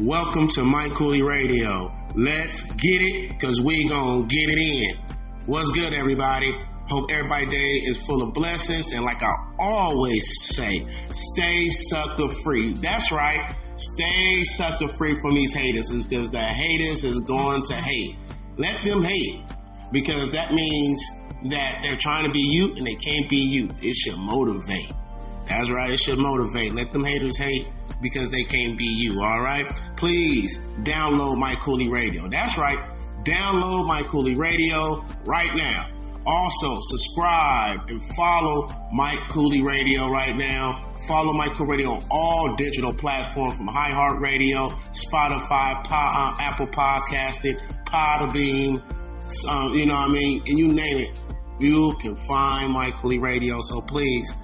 Welcome to Mike Cooley Radio. Let's get it, because we gonna get it in. What's good, everybody? Hope everybody's day is full of blessings. And like I always say, stay sucker free. That's right. Stay sucker free from these haters, because the haters is going to hate. Let them hate, because that means that they're trying to be you and they can't be you. It should motivate. That's right. It should motivate. Let them haters hate because they can't be you. All right. Please download Mike Cooley Radio. That's right. Download Mike Cooley Radio right now. Also, subscribe and follow Mike Cooley Radio right now. Follow Mike Cooley Radio on all digital platforms, from iHeartRadio, Spotify, Apple Podcasting, Podbean, you know what I mean? And you name it, you can find Mike Cooley Radio. So please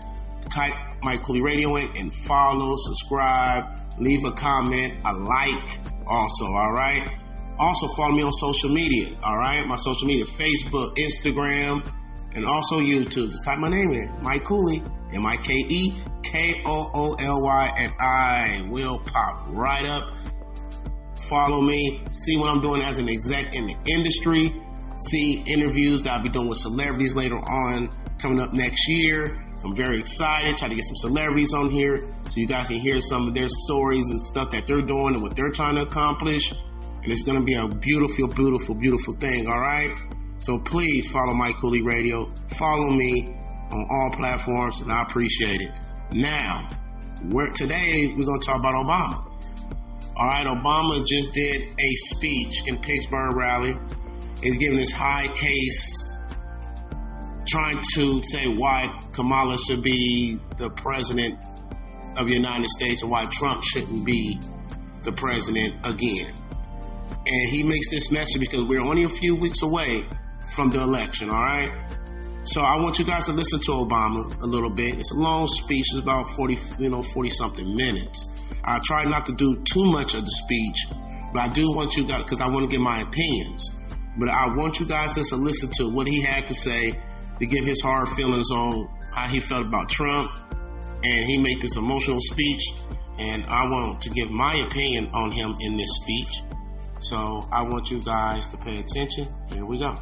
type Mike Cooley Radio in and follow, subscribe, leave a comment, a like also, all right? Also, follow me on social media, all right? My social media, Facebook, Instagram, and also YouTube. Just type my name in, Mike Cooley, MikeKooley, and I will pop right up. Follow me, see what I'm doing as an exec in the industry, see interviews that I'll be doing with celebrities later on coming up next year. So I'm very excited, trying to get some celebrities on here so you guys can hear some of their stories and stuff that they're doing and what they're trying to accomplish. And it's going to be a beautiful, beautiful, beautiful thing, all right? So please follow Mike Cooley Radio. Follow me on all platforms, and I appreciate it. Now, today we're going to talk about Obama. All right, Obama just did a speech in Pittsburgh rally. He's giving this high case, trying to say why Kamala should be the president of the United States and why Trump shouldn't be the president again. And he makes this message because we're only a few weeks away from the election, all right? So I want you guys to listen to Obama a little bit. It's a long speech. It's about 40-something minutes. I try not to do too much of the speech, but I do want you guys, because I want to give my opinions. But I want you guys just to listen to what he had to say, to give his hard feelings on how he felt about Trump. And he made this emotional speech, and I want to give my opinion on him in this speech. So I want you guys to pay attention. Here we go. It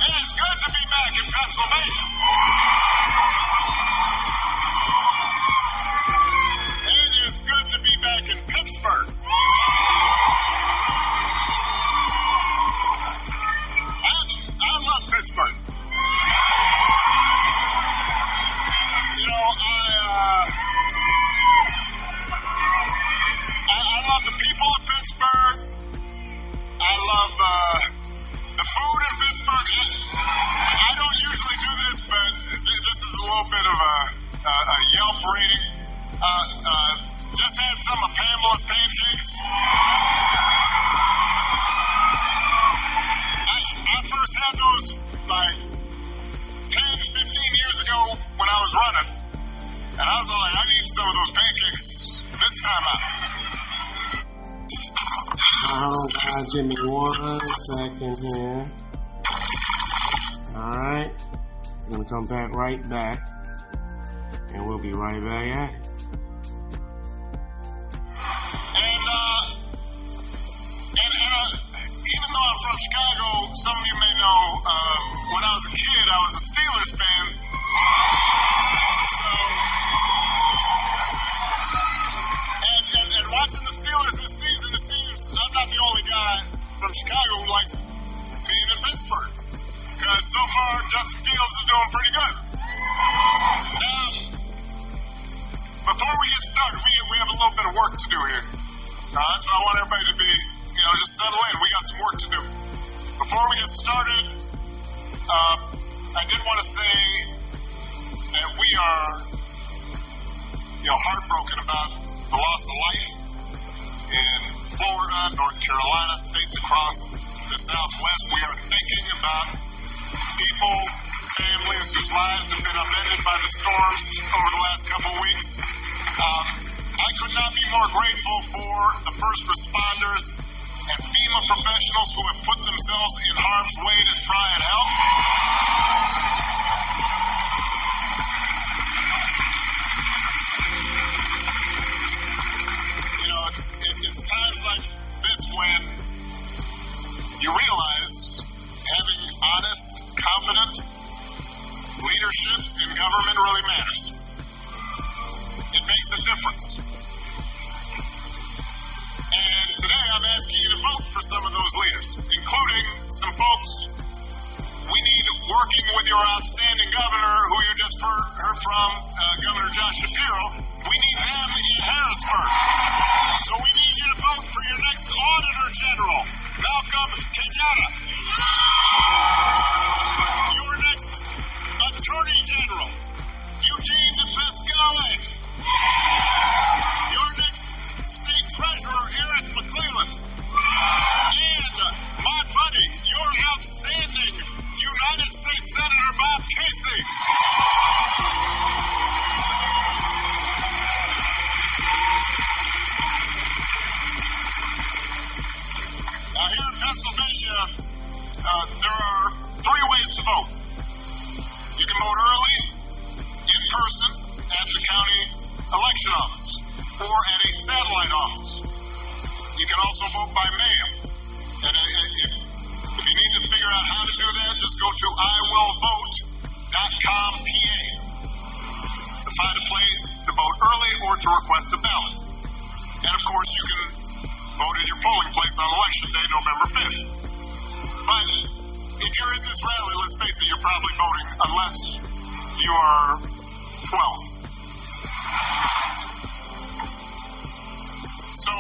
is good to be back in Pennsylvania. It is good to be back in Pittsburgh. I love Pittsburgh. You know, I love the people of Pittsburgh. I love the food in Pittsburgh. I don't usually do this, but this is a little bit of a Yelp rating. Just had some of Pamela's pancakes. I first had those like 10, 15 years ago when I was running. And I was like, I need some of those pancakes this time out. Give me 1 second here. All right. I'm going to come right back. And we'll be right back at it. And even though I'm from Chicago, some of you may know, when I was a kid, I was a Steelers fan. So, and watching the Steelers this season, it seems I'm not the only guy from Chicago who likes being in Pittsburgh. Because so far, Justin Fields is doing pretty good. Now, before we get started, we have a little bit of work to do here. So I want everybody to be, just settle in. We got some work to do. Before we get started, I did want to say that we are, heartbroken about the loss of life in Florida, North Carolina, states across the Southwest. We are thinking about people, families whose lives have been upended by the storms over the last couple of weeks. I could not be more grateful for the first responders and FEMA professionals who have put themselves in harm's way to try and help. you realize having honest, competent leadership in government really matters. It makes a difference. And today I'm asking you to vote for some of those leaders, including some folks we need working with your outstanding governor, who you just heard from, Governor Josh Shapiro. We need them in Harrisburg. So we need you to vote for your next Auditor General, Malcolm Kenyatta. Your next Attorney General, Eugene DePascale. Your next State Treasurer, Eric McClellan. And my buddy, your outstanding United States Senator Bob Casey. Now here in Pennsylvania, there are three ways to vote. You can vote early, in person, at the county election office, or at a satellite office. You can also vote by mail. And if you need to figure out how to do that, just go to iwillvote.com PA to find a place to vote early or to request a ballot. And of course, you can vote at your polling place on Election Day, November 5th. But if you're at this rally, let's face it, you're probably voting unless you are 12. So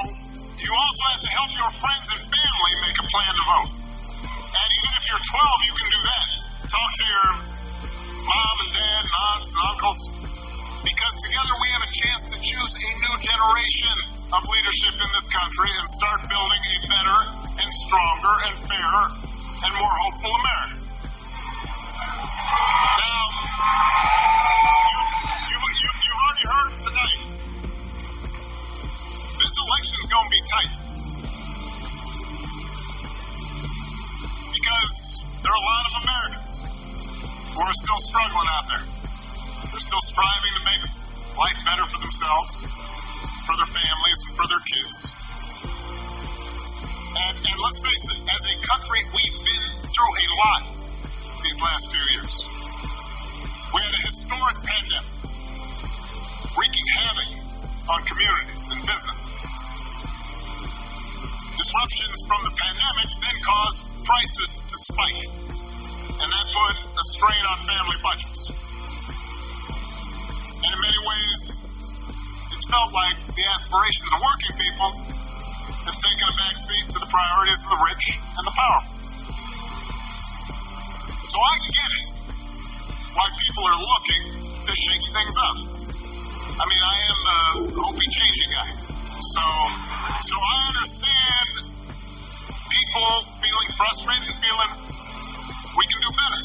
you also have to help your friends and family make a plan to vote. And even if you're 12, you can do that. Talk to your mom and dad and aunts and uncles, because together we have a chance to choose a new generation of leadership in this country and start building a better and stronger and fairer and more hopeful America. Now, you've already heard tonight, this election's going to be tight. Because there are a lot of Americans who are still struggling out there. They're still striving to make life better for themselves, for their families, and for their kids. And let's face it, as a country, we've been through a lot these last few years. We had a historic pandemic, wreaking havoc on communities and businesses. Disruptions from the pandemic then caused prices to spike, and that put a strain on family budgets. And in many ways, it's felt like the aspirations of working people have taken a back seat to the priorities of the rich and the powerful. So I get it, why people are looking to shake things up. I mean, I am the hopey changey guy. So I understand people feeling frustrated and feeling we can do better.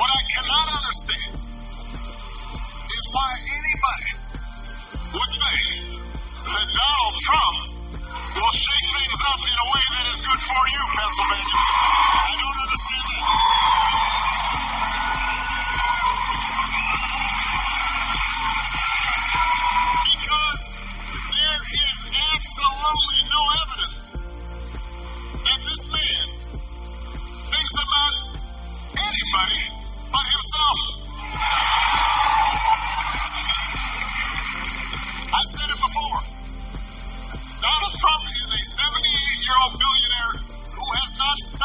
What I cannot understand is why anybody would think that Donald Trump will shake things up in a way that is good for you, Pennsylvania. I don't understand that. Because there is absolutely no evidence that this man thinks about anybody but himself. I've said it before. Donald Trump is a 78-year-old billionaire who has not stopped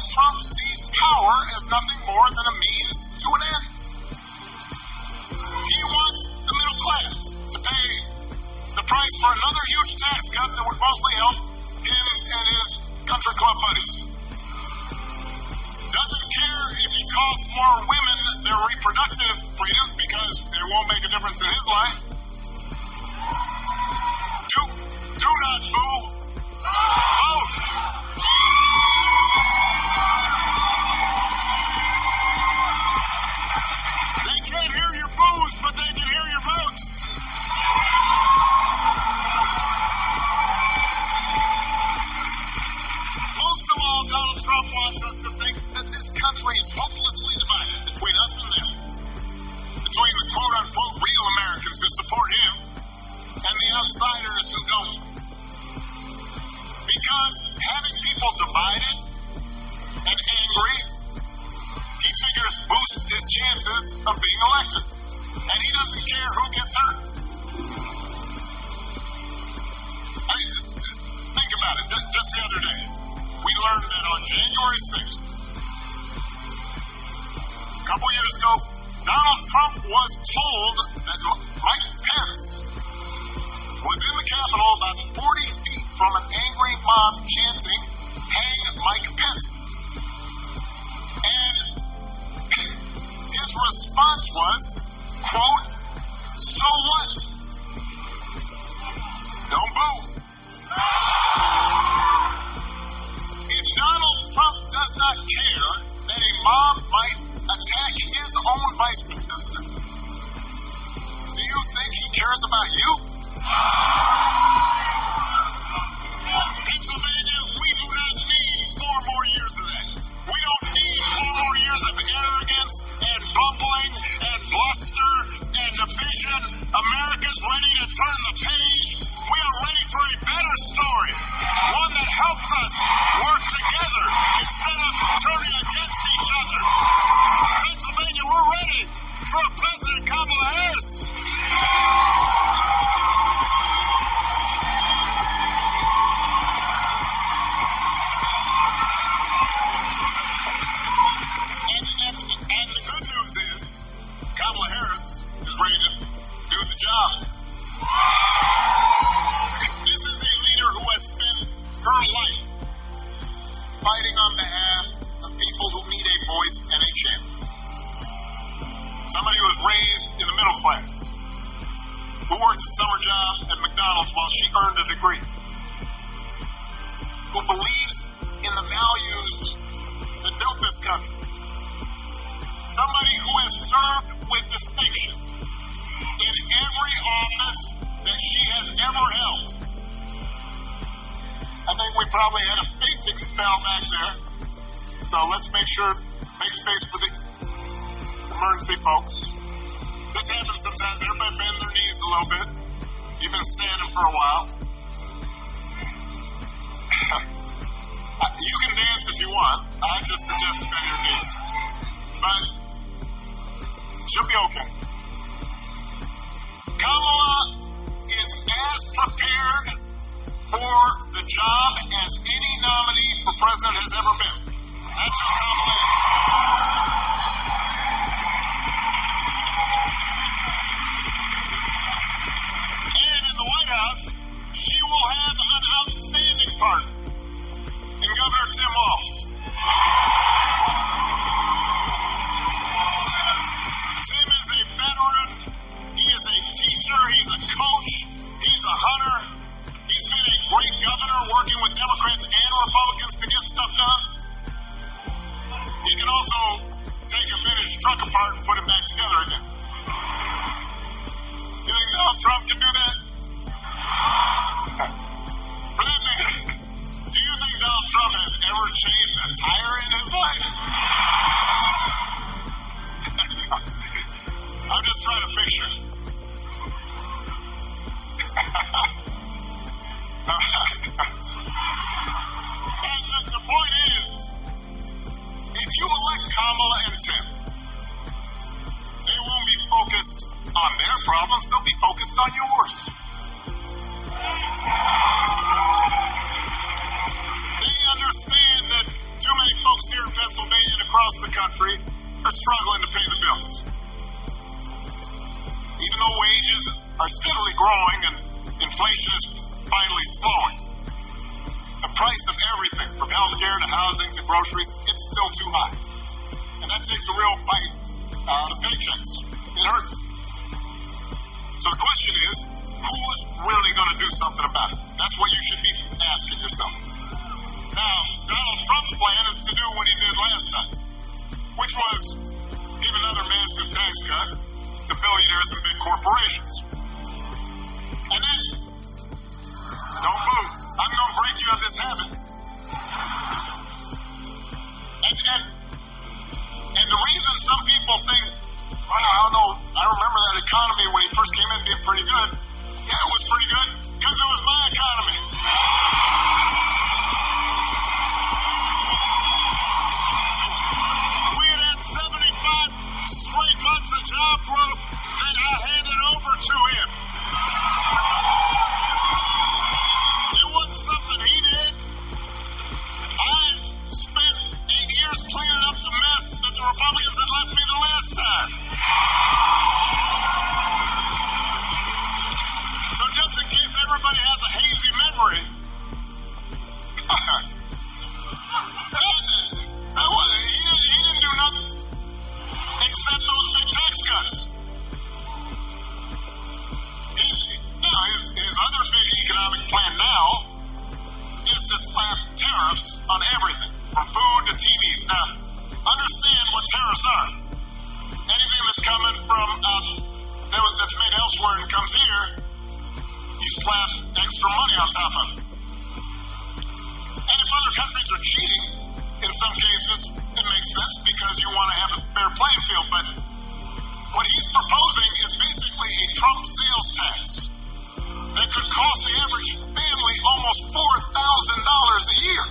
Trump sees power as nothing more than a means to an end. He wants the middle class to pay the price for another huge tax cut that would mostly help him and his country club buddies. Doesn't care if he costs more women their reproductive freedom because it won't make a difference in his life. Do not boo. Vote. They can't hear your boos, but they can hear your votes. Most of all, Donald Trump wants us to think that this country is hopelessly divided between us and them. Between the quote-unquote real Americans who support him and the outsiders who don't. Because having people divided and angry, he figures boosts his chances of being elected. And he doesn't care who gets hurt. Think about it. Just the other day, we learned that on January 6th, a couple years ago, Donald Trump was told that Mike Pence was in the Capitol about 40 feet from an angry mob chanting, "Hang Mike Pence." And his response was, quote, "So what? Don't boo." If Donald Trump does not care that a mob might attack his own vice president, do you think he cares about you? Pennsylvania, we do not need 4 more years of that. We don't need 4 more years of arrogance and bumbling and bluster and division. America's ready to turn the page. We are ready for a better story. One that helps us work together instead of turning against each other. Pennsylvania, we're ready for a President Kamala Harris. And the good news is, Kamala Harris is ready to do the job. This is a leader who has spent her life fighting on behalf of people who need a voice and a champion. Somebody who was raised in the middle class, who worked a summer job at McDonald's while she earned a degree, who believes in the values that built this country. Somebody who has served with distinction in every office that she has ever held. I think we probably had a fainting spell back there. So let's make space for the emergency folks. This happens sometimes. Everybody bend their knees a little bit. You've been standing for a while. You can dance if you want. I just suggest bend your knees. But she'll be okay. Kamala is as prepared for the job as any nominee for president has ever been. That's who Kamala is. And in the White House, she will have an outstanding partner in Governor Tim Walz. Tim is a veteran. He is a teacher. He's a coach. He's a hunter. He's been a great governor working with Democrats and Republicans to get stuff done. He can also take a vintage truck apart and put it back together again. You think Donald Trump can do that? For that matter, do you think Donald Trump has ever changed a tire in his life? I'm just trying to picture. And the point is, if you elect Kamala and Tim, they won't be focused on their problems, they'll be focused on yours. They understand that too many folks here price of everything, from healthcare to housing to groceries, it's still too high. And that takes a real bite out of paychecks. It hurts. So the question is, who's really going to do something about it? That's what you should be asking yourself. Now, Donald Trump's plan is to do what he did last time, which was give another massive tax cut to billionaires and big corporations. And then, don't move. I'm going to break you of this habit. And the reason some people think, well, I don't know, I remember that economy when he first came in being pretty good. Yeah, it was pretty good because it was my economy. We had 75 straight months of job growth that I handed over to him. It wasn't something he did. I spent 8 years cleaning up the mess that the Republicans had left me the last time. So just in case everybody has a hazy memory, he didn't do nothing except those big tax cuts. His other big economic plan now is to slap tariffs on everything, from food to TVs. Now, understand what tariffs are. Anything that's coming from that's made elsewhere and comes here, you slap extra money on top of it. And if other countries are cheating, in some cases, it makes sense because you want to have a fair playing field. But what he's proposing is basically a Trump sales tax that could cost the average family almost $4,000 a year.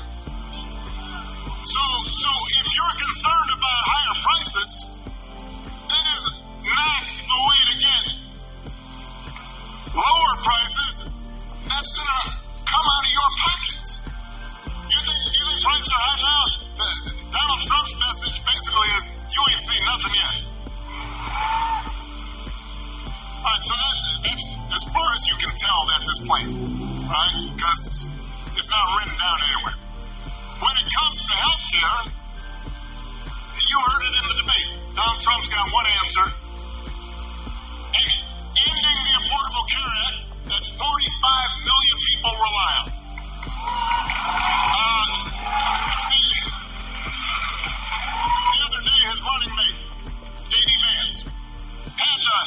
So if you're concerned about higher prices, that is not the way to get lower prices. That's going to come out of your pockets. You think prices are high now? Donald Trump's message basically is, you ain't seen nothing yet. All right, so that's, as far as you can tell, that's his plan, right? Because it's not written down anywhere. When it comes to health care, you heard it in the debate. Donald Trump's got one answer. Ending the Affordable Care Act that 45 million people rely on. The other day, his running mate, J.D. Vance, had a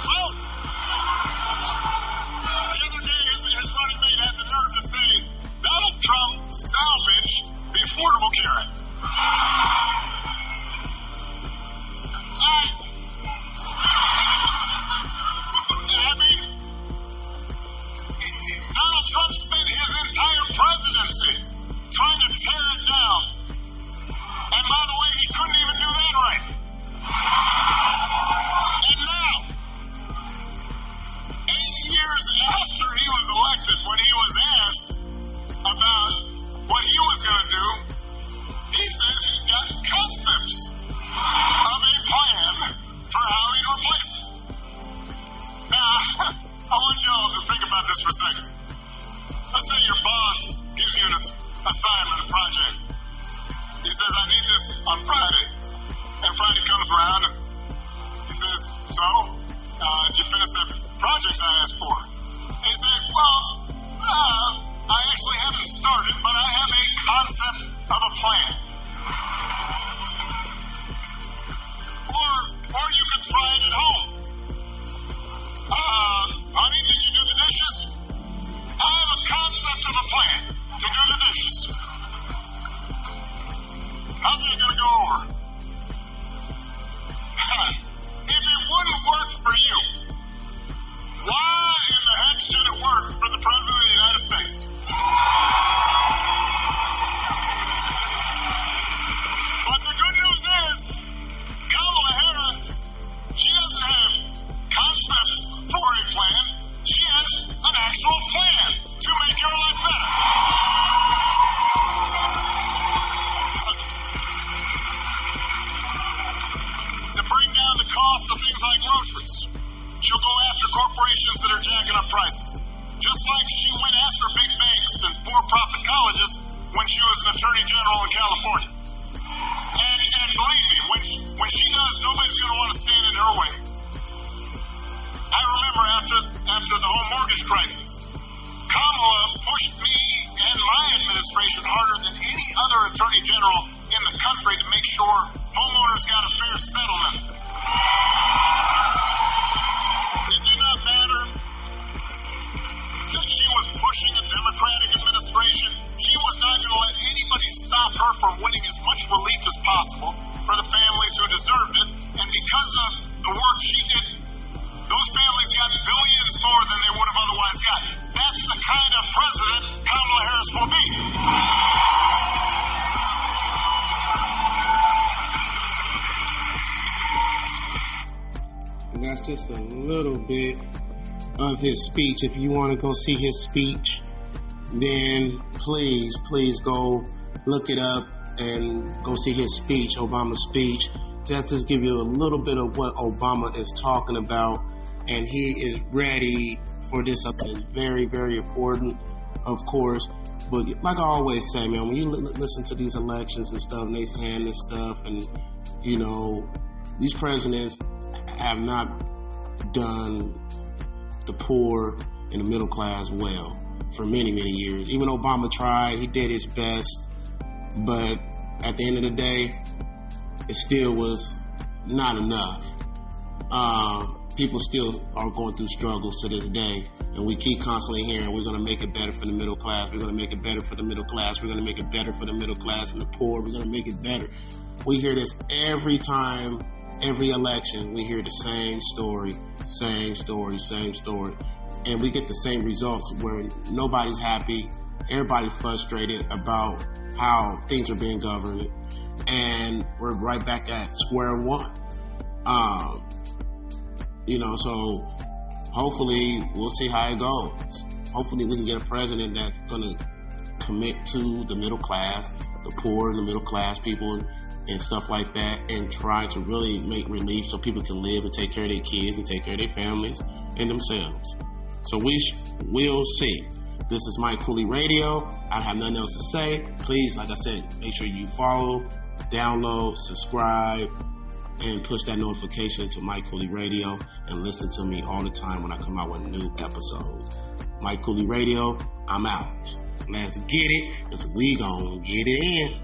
vote. The other day, his running mate had the nerve to say, Donald Trump salvaged the Affordable Care Act. I mean, Donald Trump spent his entire presidency trying to tear it down. And by the way, he couldn't even do that right. And now, 8 years after he was elected, when he was asked about what he was going to do, he says he's got concepts of a plan for how he'd replace it. Now, I want y'all to think about this for a second. Let's say your boss gives you an assignment, a project. He says, I need this on Friday. And Friday comes around and he says, so, did you finish that project I asked for? And he said, well, I actually haven't started, but I have a concept of a plan. Or you can try it at home. Honey, did you do the dishes? I have a concept of a plan to do the dishes. How's that going to go over? California. And believe me, when she does, nobody's going to want to stand in her way. I remember after the home mortgage crisis, Kamala pushed me and my administration harder than any other attorney general in the country to make sure homeowners got a fair settlement. It did not matter that she was pushing a Democratic administration. She was not going to let anybody stop her from winning as much relief as possible for the families who deserved it. And because of the work she did, those families got billions more than they would have otherwise got. That's the kind of president Kamala Harris will be. And that's just a little bit of his speech. If you want to go see his speech, then please go look it up and go see his speech, Obama's speech. Just give you a little bit of what Obama is talking about, and he is ready for this. It's very, very important, of course. But like I always say, man, when you listen to these elections and stuff, and they saying this stuff, and you know, these presidents have not done the poor and the middle class well for many, many years. Even Obama tried, he did his best, but at the end of the day, it still was not enough. People still are going through struggles to this day, and we keep constantly hearing we're going to make it better for the middle class, we're going to make it better for the middle class, we're going to make it better for the middle class and the poor, we're going to make it better. We hear this every time, every election. We hear the same story, and we get the same results where nobody's happy, everybody's frustrated about how things are being governed, and we're right back at square one. So hopefully we'll see how it goes. Hopefully we can get a president that's going to commit to the middle class, the poor and the middle class people and stuff like that, and try to really make relief so people can live and take care of their kids and take care of their families and themselves. So we'll see. This is Mike Cooley Radio. I have nothing else to say. Please, like I said, make sure you follow, download, subscribe, and push that notification to Mike Cooley Radio, and listen to me all the time when I come out with new episodes. Mike Cooley Radio, I'm out. Let's get it, because we gonna get it in.